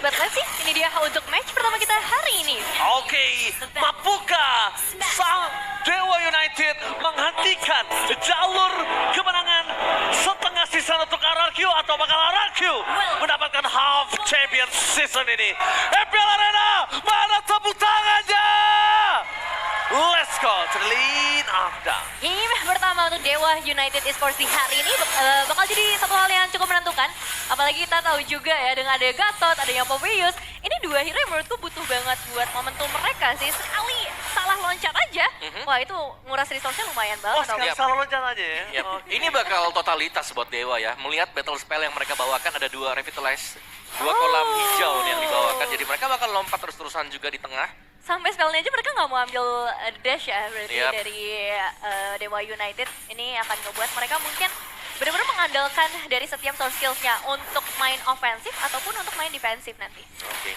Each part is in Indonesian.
let's see, ini dia untuk match pertama kita hari ini. Oke, mampukah sang Dewa United menghentikan jalur kemenangan setengah season untuk RRQ atau bakal RRQ mendapatkan half champion season ini? FPL Arena, mana tepuk tangannya? Let's go to the lead of the Game pertama untuk Dewa United Esports di hari ini bakal jadi satu hal yang cukup menentukan. Apalagi kita tahu juga ya dengan ada Gatot, adanya Povius. Ini dua hero yang menurutku butuh banget buat momentum mereka sih. Sekali salah loncat aja, wah itu nguras resource-nya lumayan Oh, banget. sekali salah loncat aja ya? Yap. Oke. Ini bakal totalitas buat Dewa ya. Melihat battle spell yang mereka bawakan ada dua revitalize, dua kolam hijau nih yang dibawakan. Jadi mereka bakal lompat terus-terusan juga di tengah. Sampai spellnya aja mereka nggak mau ambil dash ya berarti Yap. dari Dewa United. Ini akan ngebuat mereka mungkin benar-benar mengandalkan dari setiap source skills-nya untuk main ofensif ataupun untuk main defensif nanti. Oke.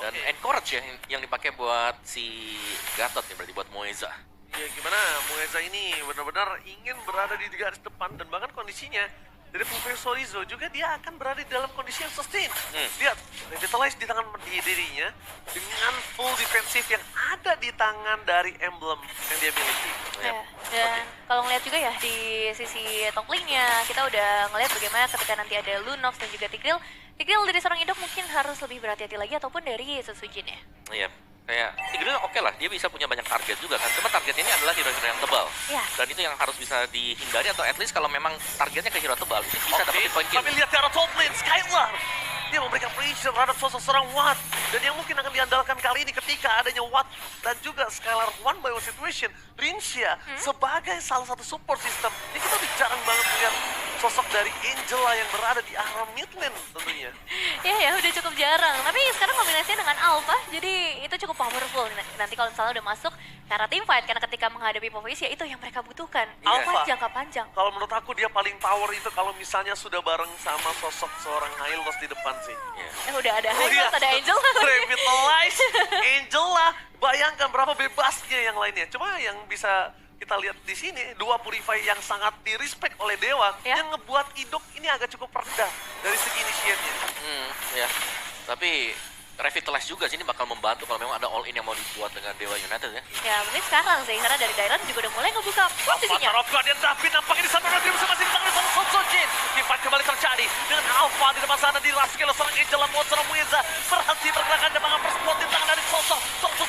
Dan Oke. encourage ya yang dipakai buat si Gatot ya, berarti buat Moeza. Ya gimana, Moeza ini benar-benar ingin berada di garis depan dan bahkan kondisinya dari Profesor Rizzo juga dia akan berada di dalam kondisi yang sustain. Lihat, revitalize di tangan dirinya dengan full defensif yang ada di tangan dari emblem yang dia miliki. Ya, dan kalau ngeliat juga ya di sisi top lane-nya, kita udah ngeliat bagaimana ketika nanti ada Lunox dan juga Tigreal. Tigreal dari seorang indok mungkin harus lebih berhati-hati lagi ataupun dari Setsujin ya. Iya. Kayak Tigreal oke lah, dia bisa punya banyak target juga kan. Cuma target ini adalah hero-hero yang tebal. Iya. Dan itu yang harus bisa dihindari atau at least kalau memang targetnya ke hero tebal, itu bisa dapetin poin kill. Tapi lihat cara top lane, Skylar. Dia memberikan pressure terhadap sosok seorang Watt. Dan yang mungkin akan diandalkan kali ini ketika adanya Watt dan juga Skylar one by one situation. Rinsha sebagai salah satu support system. Ini kita udah jarang banget melihat sosok dari Angela yang berada di arah mid lane tentunya. Ya udah cukup jarang. Tapi sekarang kombinasinya dengan Alpha, jadi itu cukup powerful. Nanti kalau misalnya udah masuk ke arah team fight, karena ketika menghadapi Povius ya itu yang mereka butuhkan. Alpha. Jangka panjang. Kalau menurut aku dia paling power itu kalau misalnya sudah bareng sama sosok seorang Hylos di depan sih. Iya. Udah ada Oh iya, Hylos, ada Angel. Revitalize, Angela, bayangkan berapa bebasnya yang lainnya. Cuma yang bisa kita lihat di sini, dua Purify yang sangat di-respect oleh Dewa, Ya. yang ngebuat Idok ini agak cukup rendah dari segi initiate-nya. Ya. Tapi revitalize juga sih ini bakal membantu kalau memang ada all in yang mau dibuat dengan Dewa United ya. Ya mungkin sekarang sih, karena dari Dairon juga udah mulai ngebuka posisinya. Avatar of Guardian David nampaknya di sana dia bisa masih di tangan sama Sojin. Fight kembali terjadi dengan Alpha di depan sana di Raskel seorang Angela buat seorang Mueza berhenti pergerakan dan mengambil squad di tangan dari sosok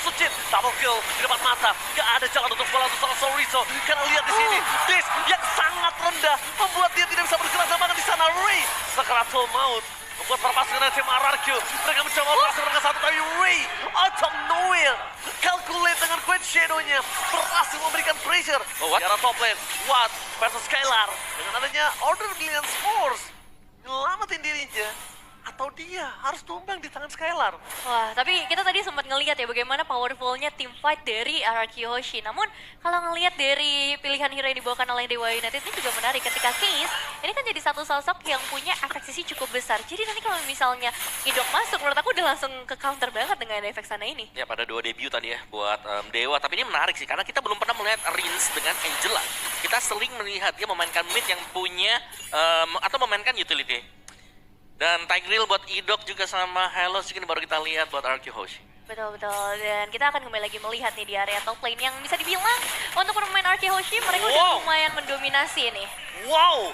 Sojin. Double kill di depan mata. Gak ada jalan untuk bola untuk seorang Sorizo. Karena lihat di sini, Dis yang sangat rendah membuat dia tidak bisa bergerak dan bahkan di sana Ray sekeratul maut. Membuat perpasangan dari tim RRQ. Mereka mencoba berhasil mereka satu tapi Ray out of nowhere. Calculate dengan Queen Shadow-nya. Berhasil memberikan pressure. Di arah top lane. Watt versus Skylar. Dengan adanya Order Brilliant Force. Nyelamatin dirinya. Atau dia harus tumbang di tangan Skylar. Wah, tapi kita tadi sempat ngelihat ya bagaimana powerfulnya team fight dari RRQ Hoshi. Namun kalau ngelihat dari pilihan hero yang dibawakan oleh Dewa United ini juga menarik. Ketika Case, ini kan jadi satu sosok yang punya efek sisi cukup besar. Jadi nanti kalau misalnya Idok masuk, menurut aku udah langsung ke counter banget dengan efek sana ini. Ya pada dua debut tadi ya buat Dewa. Tapi ini menarik sih karena kita belum pernah melihat Rins dengan Angela. Kita sering melihat dia memainkan mid yang punya atau memainkan utility. Dan Tigreal buat Idok juga sama Hylos juga baru kita lihat buat RQ Hoshi. Betul. Dan kita akan kembali lagi melihat nih di area top lane yang bisa dibilang untuk pemain RQ Hoshi mereka udah lumayan mendominasi nih. Wow,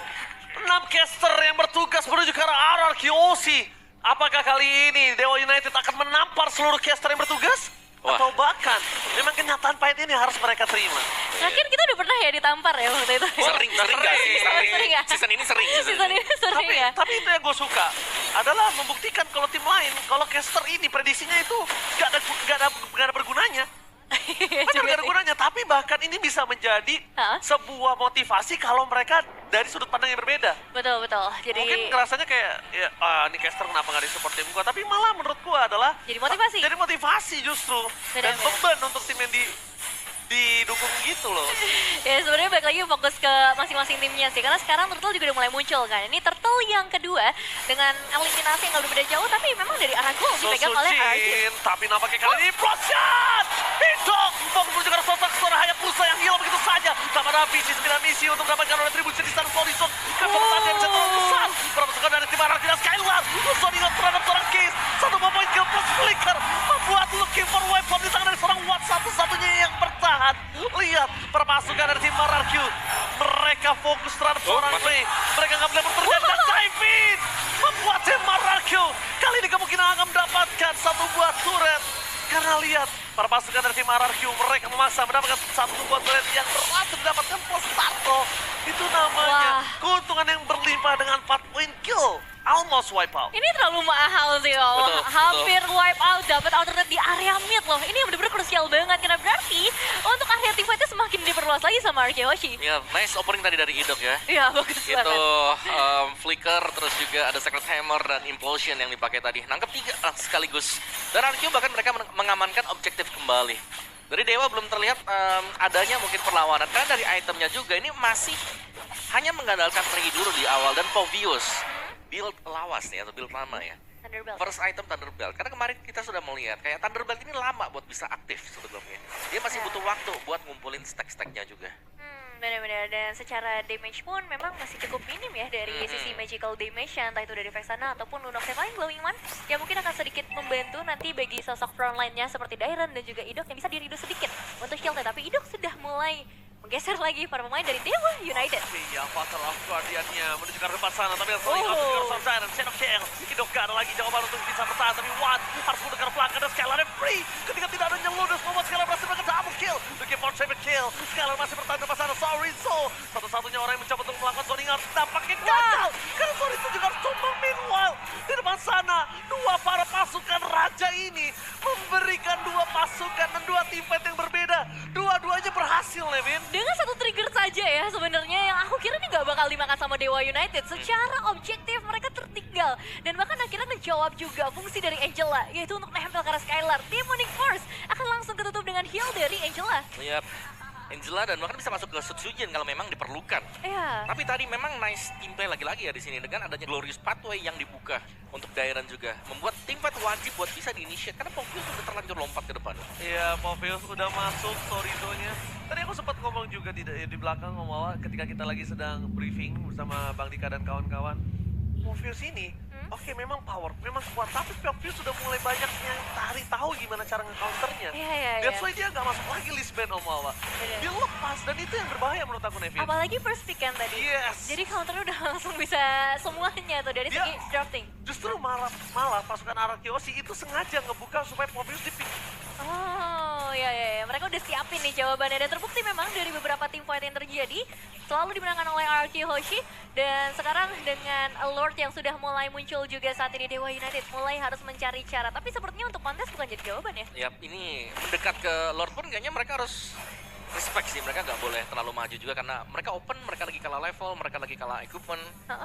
6 caster yang bertugas menuju ke arah RRQOC. Apakah kali ini Dewa United akan menampar seluruh caster yang bertugas? Wah. Atau bahkan memang kenyataan pahit ini harus mereka terima? Terakhir kita udah pernah ya ditampar ya waktu itu. Sering gak sih? Sering ya? Season ini sering. Season ini sering ya? Tapi itu yang gue suka adalah membuktikan kalau tim lain, kalau caster ini prediksinya itu gak ada bergunanya. Benar gak ada gunanya, tapi bahkan ini bisa menjadi sebuah motivasi kalau mereka dari sudut pandang yang berbeda. Betul. Jadi Mungkin ngerasanya kayak, ya, ini caster kenapa nggak di-support tim gua, tapi malah menurut gua adalah jadi motivasi. jadi motivasi justru. Dan Benar. beban untuk tim yang didukung gitu loh. Ya sebenarnya balik lagi fokus ke masing-masing timnya sih. Karena sekarang Turtle juga udah mulai muncul kan. Ini Turtle yang kedua dengan eliminasi yang gak berbeda jauh. Tapi memang dari arah goal dipegang oleh RRQ. Sojin, tapi nampaknya kali ini block shot! Hitung! Fokus menuju ke arah sosok seorang Hayabusa yang hilang begitu saja. Tanpa ada visi, 9 misi untuk mendapatkan retribusi di sana Horizon. Kesempatan yang bisa terlalu besar. Berapa sekali dari tim RRQ dan Skylar. Sonic terhadap seorang Case. Satu poin seorang Free. Mereka nggak boleh berterjadi dan dive in. Membuat tim Mararkyo kali ini kemungkinan akan mendapatkan satu buah turret. Karena lihat, para pasukan dari tim Mararkyo mereka memaksa mendapatkan satu buah turret yang berhasil mendapatkan plus Starto. Itu namanya keuntungan yang berlimpah dengan 4 point kill. Almost wipe out. Ini terlalu mahal sih, Om. Betul, Hampir wipe out, dapat alternate di area mid loh. Ini yang benar-benar krusial banget, karena berarti untuk area teamfight-nya semakin diperluas lagi sama Arkeyoshi. Ya, nice opening tadi dari Idok ya. Iya, bagus Itu banget. flicker, terus juga ada Sacred Hammer dan Implosion yang dipakai tadi. Nangkep 3 sekaligus. Dan Arkeo bahkan mereka mengamankan objektif kembali. Dari Dewa belum terlihat adanya mungkin perlawanan. Karena dari itemnya juga ini masih hanya mengandalkan Trey dulu di awal dan Povius. Build lawas nih atau build lama ya. Thunderbelt. First item Thunderbelt. Karena kemarin kita sudah melihat kayak Thunderbelt ini lama buat bisa aktif sebelumnya. Dia masih butuh waktu buat ngumpulin stack-stacknya juga. Benar-benar, dan secara damage pun memang masih cukup minim ya dari sisi magical damage, entah itu dari Vexana ataupun Lunox yang paling glowing one, yang mungkin akan sedikit membantu nanti bagi sosok frontline-nya seperti Dairon dan juga Idok yang bisa di-reduce sedikit untuk shieldnya, tapi Idok sudah mulai menggeser lagi para pemain dari Dewa United. Iya, Fatal of Guardian-nya menuju ke depan sana, tapi setelah itu Gorson Siren, Shadow Kill. Idok gak ada lagi jawaban untuk bisa bertahan, tapi Watt harus mendekat belakang dan Skylar yang free. Ketika tidak ada Nyeludus, membuat Skylar berhasil melakukan double kill. Looking for 7 kill. Skylar masih bertahan di depan sana, Sorizo. Satu-satunya orang yang mencoba untuk melakukan zoning out, tampaknya gagal. Karena Sorizo juga harus coba meanwhile. Di depan sana, dua para pasukan raja ini memberikan dua pasukan dan dua teamfight yang berbeda. Dua-duanya berhasil, Levin. Dengan satu trigger saja ya sebenarnya yang aku kira ini gak bakal dimakan sama Dewa United. Secara objektif mereka tertinggal dan bahkan akhirnya menjawab juga fungsi dari Angela, yaitu untuk nempel ke arah Skylar. Demonic Force akan langsung ketutup dengan heal dari Angela. Lihat Angela dan bahkan bisa masuk ke Sutsujin kalau memang diperlukan. Iya. Tapi tadi memang nice team play lagi-lagi ya di sini dengan adanya Glorious Pathway yang dibuka untuk Dairon juga membuat teamfight wajib buat bisa di-initiate karena Povius sudah terlanjur lompat ke depan. Iya, Povius udah masuk Sorizo-nya. Tadi aku sempat ngomong juga di belakang ngomong ketika kita lagi sedang briefing bersama Bang Dika dan kawan-kawan. Povius ini, oke memang power, memang kuat, tapi Povius sudah mulai banyak yang tahu gimana cara nge-counternya. Iya. That's why dia nggak masuk lagi list ban Om Wawa. Dia lepas dan itu yang berbahaya menurut aku, Nevin. Apalagi first pick kan tadi. Yes. Jadi counternya udah langsung bisa semuanya tuh dari Dia- segi drafting. Justru malah pasukan Arkeyoshi itu sengaja ngebuka supaya Povius di pick. Oh, ya. Mereka udah siapin nih jawabannya dan terbukti memang dari beberapa tim fight yang terjadi selalu dimenangkan oleh Arkeyoshi, dan sekarang dengan Lord yang sudah mulai muncul juga saat ini Dewa United mulai harus mencari cara, tapi sepertinya untuk kontes bukan jadi jawaban ya. Yap, ini mendekat ke Lord pun kayaknya mereka harus respect sih, mereka nggak boleh terlalu maju juga karena mereka open, mereka lagi kalah level, mereka lagi kalah equipment,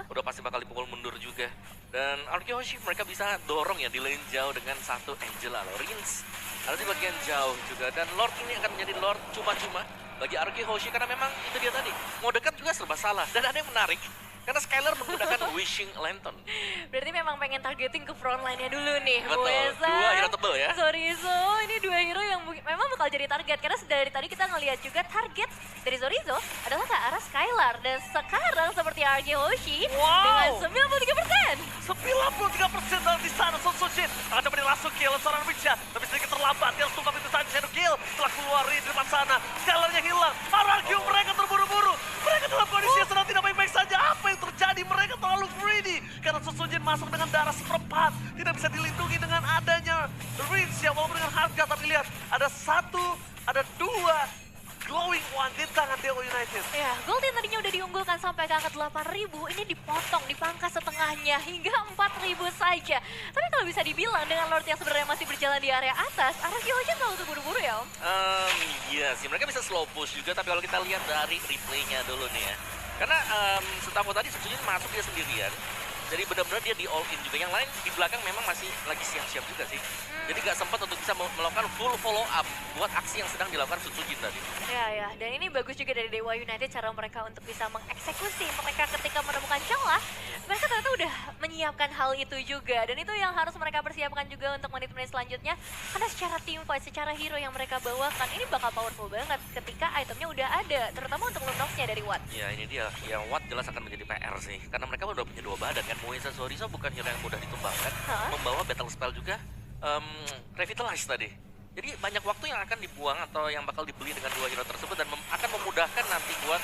udah pasti bakal dipukul mundur juga. Dan Arkeyoshi mereka bisa dorong ya di lane jauh dengan satu Angela loh, Rins ada di bagian jauh juga, dan Lord ini akan menjadi Lord cuma-cuma bagi Arkeyoshi karena memang itu dia tadi, mau dekat juga serba salah. Dan ada yang menarik karena Skylar menggunakan Wishing Lantern. Berarti memang pengen targeting ke frontline-nya dulu nih. Betul, Mueza, dua hero tebel ya. Zorizo, ini dua hero yang memang bakal jadi target. Karena dari tadi kita ngelihat juga target dari Zorizo adalah ke arah Skylar. Dan sekarang seperti Arkeyoshi dengan 93%. 93% dalam di sana, Sonsojin akan dapat langsung kill seorang Witcher, tapi sedikit terlambat, dia langsung itu saja Shadow Kill setelah keluar di depan sana, Skylarnya hilang, Arkeyo mereka terburu-buru, mereka dalam kondisi yang sedang tidak baik-baik saja. Apa yang terjadi? Mereka terlalu greedy karena Sonsojin masuk dengan darah seperempat, tidak bisa dilindungi dengan adanya Reach yang walaupun dengan harga, tapi lihat ada dua glowing one di tangan Dewa United. Ya, gold yang tadinya udah diunggulkan sampai ke angka 8.000, ini dipotong, dipangkas setengahnya hingga 4.000 saja. Tapi kalau bisa dibilang dengan Lord yang sebenarnya masih berjalan di area atas, Arkeyoshi terlalu terburu-buru ya, Om. Iya sih, mereka bisa slow push juga, tapi kalau kita lihat dari replaynya dulu nih ya. Karena setahu tadi Sutsujin masuk dia sendirian, jadi benar-benar dia di all in juga. Yang lain di belakang memang masih lagi siap-siap juga sih. Jadi nggak sempat untuk bisa melakukan full follow up buat aksi yang sedang dilakukan Sutsujin tadi. Ya, dan ini bagus juga dari Dewa United cara mereka untuk bisa mengeksekusi mereka ketika menemukan celah. Mereka ternyata udah menyiapkan hal itu juga, dan itu yang harus mereka persiapkan juga untuk menit-menit selanjutnya. Karena secara team fight, secara hero yang mereka bawakan, ini bakal powerful banget ketika itemnya udah ada, terutama untuk Lunox-nya dari Watt. Ya ini dia, yang Watt jelas akan menjadi PR sih. Karena mereka udah punya dua badan kan. Mueza Zorizo bukan hero yang mudah ditumbangkan, membawa battle spell juga. Revitalize tadi. Jadi banyak waktu yang akan dibuang atau yang bakal dibeli dengan dua hero tersebut dan akan memudahkan nanti buat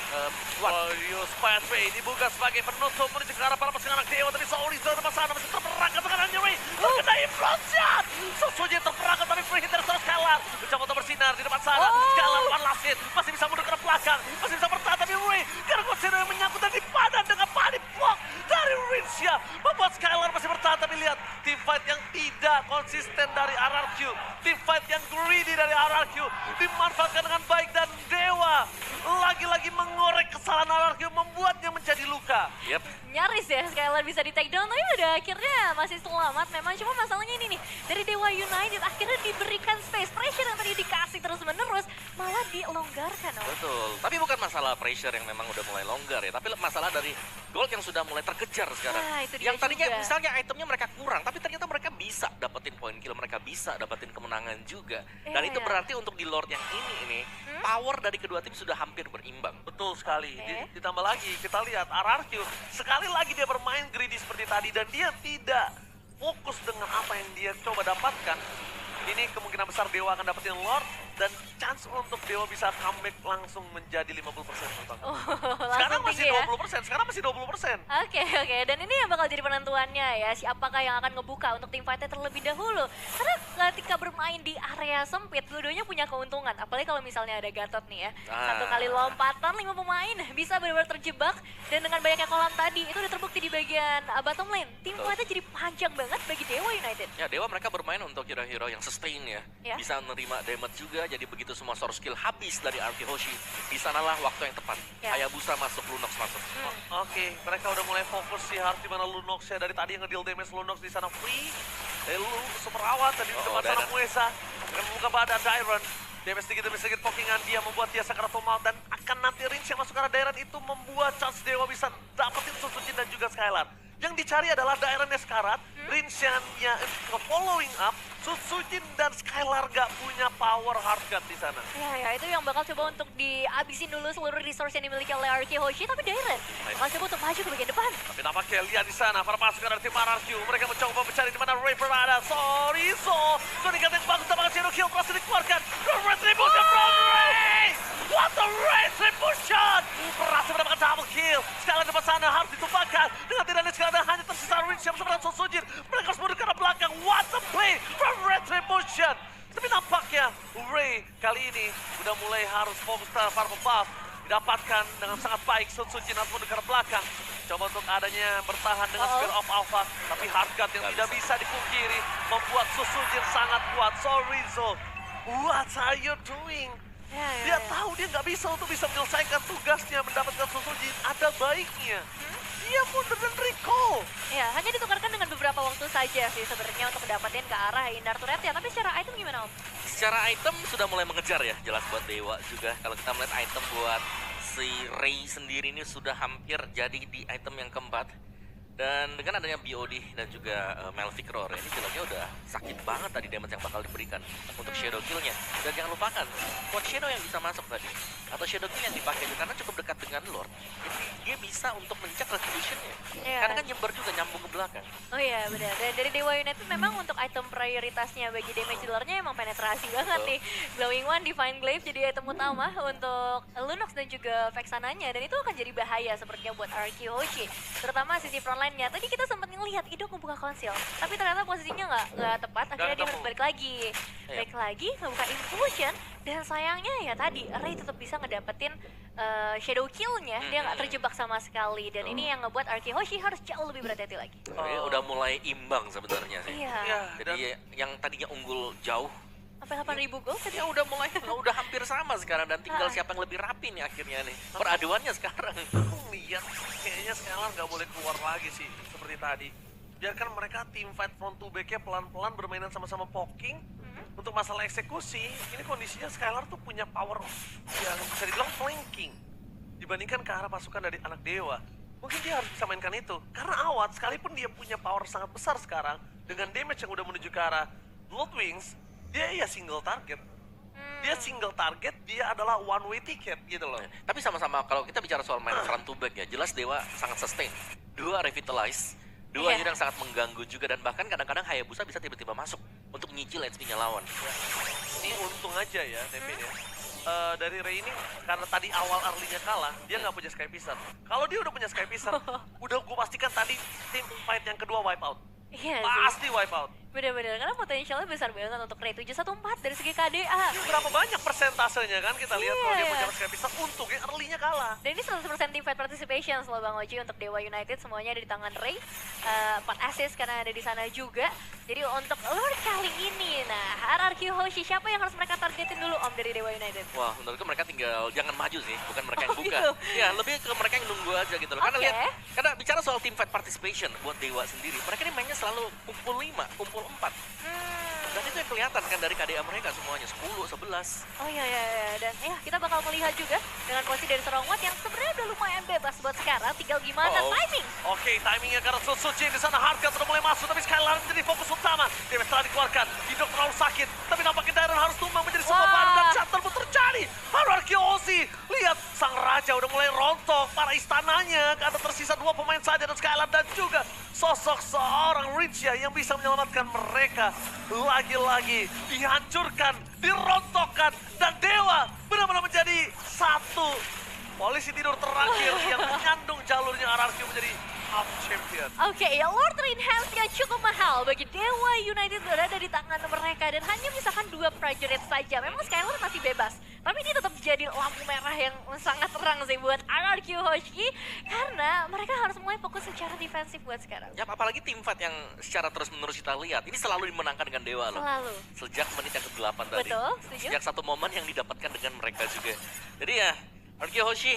Warriors Pathway dibuka sebagai penutup menuju ke arah para pesingan anak dewa, tapi Saurizo tempat sana masih terperangkap dengan Anjuri. Terkena implosion. Sosojin terperangkap tapi free hit dari seorang Skylar. Mencoba untuk bersinar di depan sana. Skylar one last hit. Masih bisa mundur ke belakang. Masih bisa bertahan tapi Ray. Gargoyle yang menyangkut dan dipadan dengan panik block dari Rinsya. Membuat Skylar masih bertahan tapi lihat team fight yang tidak konsisten dari RRQ. Team fight yang greedy dari RRQ dimanfaatkan dengan baik dan Dewa lagi-lagi mengorek kesalahan RRQ membuatnya menjadi luka. Yep. Nyaris ya Skylar bisa di take down, tapi pada akhirnya masih selamat memang. Cuma masalahnya ini nih, dari Dewa United akhirnya diberikan space pressure yang tadi dikasih terus-menerus malah dilonggarkan. Betul, tapi bukan masalah pressure yang memang udah mulai longgar ya, tapi masalah dari Gold yang sudah mulai terkejar sekarang. Nah, itu dia yang tadinya juga. misalnya itemnya mereka kurang, tapi ternyata mereka bisa dapetin poin kill, mereka bisa dapetin kemenangan juga. Dan Iya, itu iya. berarti untuk di Lord yang ini power dari kedua tim sudah hampir berimbang. Betul sekali. Oke. Ditambah lagi kita lihat RRQ sekali lagi dia bermain greedy seperti tadi dan dia tidak fokus dengan apa yang dia coba dapatkan. Ini kemungkinan besar Dewa akan dapetin Lord dan chance untuk Dewa bisa comeback langsung menjadi 50% menurut aku. Oh, Sekarang langsung masih tinggi ya. 20%, sekarang masih 20%. Oke, dan ini yang bakal jadi penentuannya ya, siapakah yang akan ngebuka untuk tim fighter terlebih dahulu. Karena ketika bermain di area sempit, dua-duanya punya keuntungan. Apalagi kalau misalnya ada Gatot nih ya. Satu kali lompatan, 5 pemain bisa benar-benar terjebak. Dan dengan banyaknya kolam tadi, itu udah terbukti di bagian bottom lane. Tim Betul. fighter jadi panjang banget bagi Dewa United. Ya Dewa mereka bermain untuk hero-hero yang sustain ya. Ya. Bisa menerima damage juga, jadi begitu semua source skill habis dari Arki Hoshi, di sanalah waktu yang tepat. Ya. Hayabusa masuk, Lunox masuk. Oke, mereka udah mulai fokus sih harus di mana Lunox ya, dari tadi yang ngedeal damage Lunox di sana free. Lu super awat tadi di depan sana Dairon. Muesa. Akan membuka badan Dairon. Damage sedikit pokingan dia membuat dia sakaratul maut dan akan nanti Rinch yang masuk ke arah Dairon itu membuat chance Dewa bisa dapetin Susujin dan juga Skylar. Yang dicari adalah Daironnya sekarat, Rinshan-nya following up, Susujin dan Skylar gak punya power hard gun di sana. Ya, itu yang bakal coba untuk dihabisin dulu seluruh resource yang dimiliki oleh Arki Hoshi. Tapi Dairon bakal coba untuk maju ke bagian depan. Tapi nampaknya lihat di sana para pasukan dari tim RRQ. Mereka mencoba mencari di mana Ray berada. Sorry, Sonic yang bagus tampaknya Zero Kill berhasil dikeluarkan. Retribution from Ray! What the Retribution! Berhasil mendapatkan double kill. Sekali depan sana harus ditumpahkan. Dengan tidak ada sekali hanya tersisa Rinch yang bersama Susujin. Mereka harus mundur ke arah belakang. What the play from Retribution! Tapi nampaknya Ray kali ini udah mulai harus fokus ke Farm Buff. Didapatkan dengan sangat baik, Susujin harus mundur ke arah belakang. Coba untuk adanya bertahan dengan Spear of Alpha, tapi hardcut yang tidak bisa dipungkiri membuat Susujin sangat kuat. Sorry Zo, what are you doing? Dia tahu dia nggak bisa untuk bisa menyelesaikan tugasnya mendapatkan Susujin. Ada baiknya dia mundur dan recall. Ya, hanya ditukarkan dengan beberapa waktu saja sih sebenarnya untuk mendapatkan ke arah Indar Turret ya. Tapi secara item gimana Om? Secara item sudah mulai mengejar ya, jelas buat Dewa juga. Kalau kita melihat item buat si Ray sendiri ini sudah hampir jadi di item yang keempat. Dan dengan adanya BOD dan juga Melvic Roar, ini jelasnya udah sakit banget tadi damage yang bakal diberikan untuk Shadow Kill-nya. Dan jangan lupakan, buat Shadow yang bisa masuk tadi, atau Shadow Kill yang dipakai karena cukup dekat dengan Lord, jadi dia bisa untuk mencet Retribution-nya. Iya. Karena kan nyember juga nyambung ke belakang. Oh iya benar. Dan dari Dewa United memang untuk item prioritasnya bagi damage dealer-nya emang penetrasi banget nih. Glowing One, Divine Glaive jadi item utama untuk Lunox dan juga Vexananya. Dan itu akan jadi bahaya sepertinya buat Arki Hoshi. Terutama sisi frontline-nya. Tadi kita sempat ngelihat Ido ngebuka konsil. Tapi ternyata posisinya nggak tepat. Akhirnya dia harus balik lagi. Balik lagi, ngebuka Infusion. Dan sayangnya ya tadi, Ray tetap bisa ngedapetin shadow kill-nya. Dia nggak terjebak sama sekali. Dan ini yang ngebuat Arki Hoshi harus jauh lebih berhati-hati lagi. Jadi udah mulai imbang sebenarnya sih. Iya. Ya, Jadi yang tadinya unggul jauh, Sampai 8.000 gol tadi. ya udah mulai udah hampir sama sekarang dan tinggal siapa yang lebih rapi nih akhirnya nih. Peraduannya sekarang. aku lihat kayaknya Skylar nggak boleh keluar lagi sih seperti tadi. Biarkan mereka team fight front to back-nya pelan-pelan bermainan sama-sama poking. Untuk masalah eksekusi, ini kondisinya Skylar tuh punya power yang bisa dibilang flanking dibandingkan ke arah pasukan dari anak dewa. Mungkin dia harus bisa mainkan itu karena awat sekalipun dia punya power sangat besar sekarang dengan damage yang udah menuju ke arah Bloodwings, dia ya single target. Dia single target, dia adalah one way ticket gitu loh. Tapi sama-sama kalau kita bicara soal main front to back ya, jelas Dewa sangat sustain. 2 revitalize Dua Iya. hero yang sangat mengganggu juga dan bahkan kadang-kadang Hayabusa bisa tiba-tiba masuk untuk nyicil HP-nya lawan. Ini untung aja ya, Devin ya. Dari Ray ini, karena tadi awal early-nya kalah, dia nggak punya Sky Pisar. Kalau dia udah punya Sky Pisar, udah gue pastikan tadi tim fight yang kedua wipe out. Iya sih. Pasti wipe out. Bener-bener, karena potensialnya besar banget untuk Ray 714 dari segi KDA. Ini berapa banyak persentasenya kan kita lihat kalau dia Iya. punya Sky Pisar, untungnya early-nya kalah. Dan ini 100% team fight participation loh Bang Oji untuk Dewa United, semuanya ada di tangan Ray. 4 assist karena ada di sana juga. Jadi untuk Lord kali ini, nah Hierarchy Hoshi siapa yang harus mereka targetin dulu Om dari Dewa United? Wah, menurutku mereka tinggal jangan maju sih, bukan mereka yang Oh, buka. gitu. Ya, lebih ke mereka yang nunggu aja gitu loh. Karena Oke. lihat, karena bicara soal team fight participation buat Dewa sendiri, mereka ini mainnya selalu kumpul 5, kumpul 4. Dan itu yang kelihatan kan dari KDA mereka semuanya 10, 11. Oh iya, dan ya kita bakal melihat juga dengan posisi dari Serong Watt yang sebenarnya udah lumayan bebas buat sekarang, tinggal gimana Oh. timing. Oke, timingnya karena Suzuki di sana Harga sudah mulai masuk, tapi sekali lagi menjadi fokus utama. Dia telah dikeluarkan, Hidok terlalu sakit, tapi nampaknya Dairon harus tumbang menjadi sebuah Wah. bahan dan shuttle pun terjadi. Hierarchy Hoshi, lihat sang raja udah mulai rontok, para istananya ada tersisa 2 pemain saja dan Skylar dan juga sosok seorang Rincia yang bisa menyelamatkan mereka. Lagi-lagi dihancurkan, dirontokkan, dan Dewa benar-benar menjadi satu polisi tidur terakhir yang menyandung jalurnya Hierarchy menjadi half champion. Oke, ya Lord Reinhardt-nya cukup mahal bagi Dewa United berada di tangan mereka dan hanya misalkan 2 prajurit saja. Memang Skylar masih bebas, tapi ini tetap jadi lampu merah yang sangat terang sih buat Hierarchy Hoshi karena mereka harus mulai fokus secara defensif buat sekarang. Ya, apalagi tim fight yang secara terus-menerus kita lihat, ini selalu dimenangkan dengan Dewa loh. Selalu. Sejak menit yang ke-8 tadi. Betul, setuju. Sejak satu momen yang didapatkan dengan mereka juga. Jadi ya, Hierarchy Hoshi,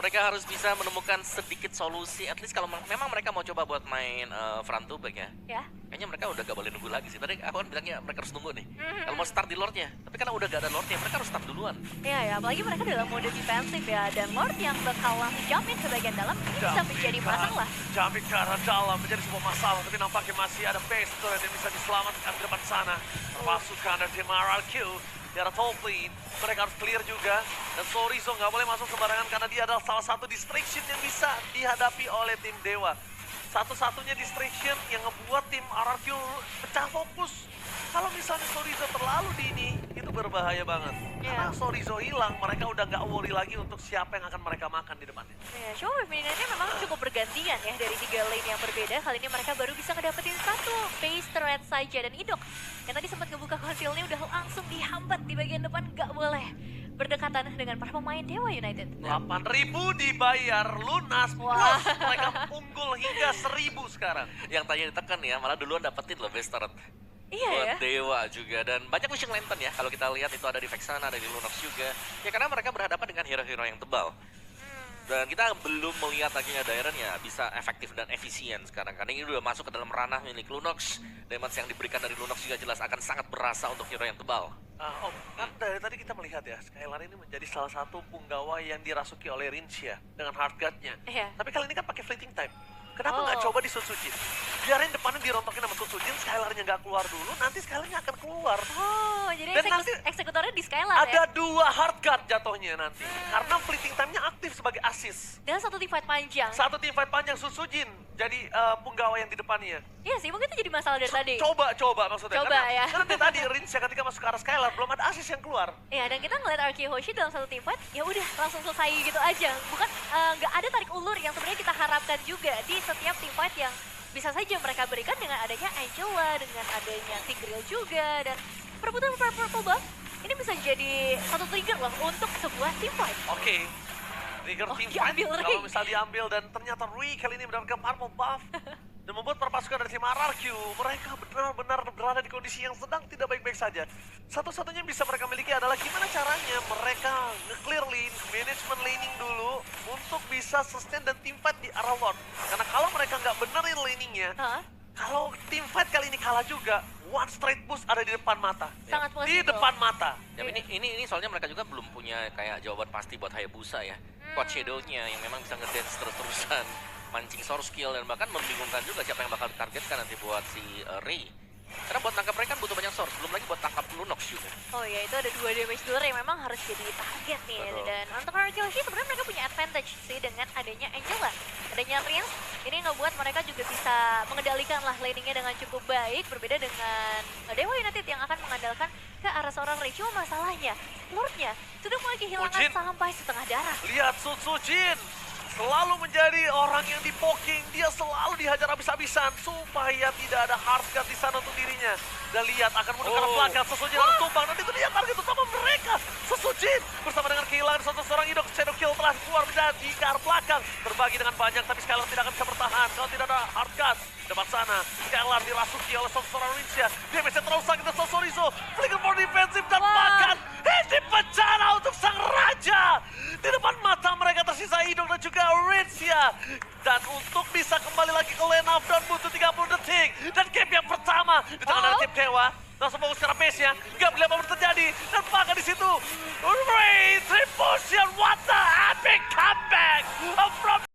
mereka harus bisa menemukan sedikit solusi. At least kalau memang mereka mau coba buat main front to back ya. Ya. Kayaknya mereka udah gak boleh nunggu lagi sih. Tadi aku kan bilangnya mereka harus nunggu nih. Mhm. Kalau mau start di Lordnya. Tapi karena udah gak ada Lordnya, mereka harus start duluan. Iya ya, apalagi mereka dalam mode defensif ya dan Lord yang bakal langsung jump in ke bagian dalam ini bisa menjadi masalah. Jumping ke arah dalam menjadi sebuah masalah, tapi nampaknya masih ada base turret yang bisa diselamatkan di depan sana. Termasukkan dari tim Hierarchy di arah top lane. Mereka harus clear juga. Dan Sorizo nggak boleh masuk sembarangan karena dia adalah salah satu distraction yang bisa dihadapi oleh tim Dewa. Satu-satunya distraction yang ngebuat tim Hierarchy pecah fokus. Kalau misalnya Sorizo terlalu dini, itu berbahaya banget. Karena Iya. Sorizo hilang, mereka udah nggak worry lagi untuk siapa yang akan mereka makan di depannya. Ya, show feminine-nya memang cukup bergantian ya dari 3 lane yang berbeda. Kali ini mereka baru bisa ngedapetin 1 base turret saja dan Idok yang tadi sempat ngebuka konsilnya udah langsung dihambat di bagian depan, gak boleh berdekatan dengan para pemain Dewa United. 8.000 dibayar lunas, Wah. plus mereka unggul hingga 1.000 sekarang. Yang tanya ditekan ya, malah duluan dapetin loh best turret. Iya Buat ya. Dewa juga. Dan banyak Wishing Lantern ya. Kalau kita lihat itu ada di Vexana, ada di Lunox juga. Ya karena mereka berhadapan dengan hero-hero yang tebal. Dan kita belum melihat akhirnya Dairon ya bisa efektif dan efisien sekarang. Karena ini udah masuk ke dalam ranah milik Lunox. Damage yang diberikan dari Lunox juga jelas akan sangat berasa untuk hero yang tebal. Om, kan dari tadi kita melihat ya, Skylar ini menjadi salah satu punggawa yang dirasuki oleh Rincia dengan hard guard-nya. Iya. Tapi kali ini kan pakai fleeting time. Kenapa nggak Oh. coba di Sutsujin? Biarin depannya dirontokin sama Sutsujin, Skylar-nya nggak keluar dulu, nanti Skylar-nya akan keluar. Oh, jadi Dan nanti eksekutornya di Skylar Ada ya. 2 hard guard jatuhnya nanti. Karena fleeting time-nya aktif sebagai assist. Dan 1 team fight panjang. Satu tim fight panjang Sutsujin jadi punggawa yang di depannya. Iya sih, mungkin itu jadi masalah dari tadi. Coba maksudnya. Coba, karena, ya. Karena dari tadi Rincia ketika masuk ke arah Skylar belum ada assist yang keluar. Iya, dan kita ngeliat Archie Hoshi dalam 1 team fight, ya udah langsung selesai gitu aja. Bukan nggak ada tarik ulur yang sebenarnya kita harapkan juga di setiap team fight yang bisa saja mereka berikan dengan adanya Angela, dengan adanya Tigreal juga, dan perebutan purple buff ini bisa jadi satu trigger loh untuk sebuah team fight. Oke. Trigger Oh, team fight diambil kalau Ring. misal diambil dan ternyata Rui kali ini mendapatkan purple buff dan membuat perpasukan dari tim Hierarchy mereka benar-benar berada di kondisi yang sedang tidak baik-baik saja. Satu-satunya yang bisa mereka miliki adalah gimana caranya mereka nge-clear lane, management laning dulu untuk bisa sustain dan team fight di arah Lord. Karena kalau mereka nggak benerin laningnya, Hah? kalau team fight kali ini kalah juga, one straight boost ada di depan mata. Sangat Di possible. depan mata. Ya, ini soalnya mereka juga belum punya kayak jawaban pasti buat Hayabusa ya. Quad Shadow-nya yang memang bisa ngedance terus-terusan, mancing source skill dan bahkan membingungkan juga siapa yang bakal ditargetkan nanti buat si Ray. Karena buat tangkap Ray kan butuh banyak source, belum lagi buat tangkap Lunox juga. Oh iya, yaitu ada 2 damage dealer yang memang harus jadi target nih. Betul. Dan untuk Kyoshi sebenarnya mereka punya advantage sih dengan adanya Angela. Adanya Prince, ini ngebuat mereka juga bisa mengendalikan lah laningnya dengan cukup baik, berbeda dengan Dewa United yang akan mengandalkan ke arah seorang Ray. Cuma masalahnya, Lordnya sudah mulai kehilangan Jin. sampai setengah darah. Lihat Sun Soo Jin selalu menjadi orang yang di poking, dia selalu dihajar habis-habisan supaya tidak ada hard cut di sana untuk dirinya. Dan lihat akan menuju ke arah belakang, Sun Soo Jin harus tumbang dan itu dia target utama mereka. Sun Soo Jin bersama dengan kehilangan seorang idol, Shadow Kill telah keluar menjadi ke arah belakang, terbagi dengan banyak tapi Skylar tidak akan bisa bertahan kalau tidak ada hard cut. Depan sana, Skylar dirasuki oleh seorang Rincia, damage-nya terlalu sakit dan Sosorizo, flicker for defensif dan bahkan ini bencana untuk sang raja. Di depan mata mereka tersisa Idol dan juga Rincia. Dan untuk bisa kembali lagi ke lane up dan butuh 30 detik. Dan game yang pertama di tangan dari tim Dewa. Langsung fokus ke arah base-nya, nggak boleh apa terjadi. Dan bahkan di situ, Ray, Tripotion, what the epic comeback from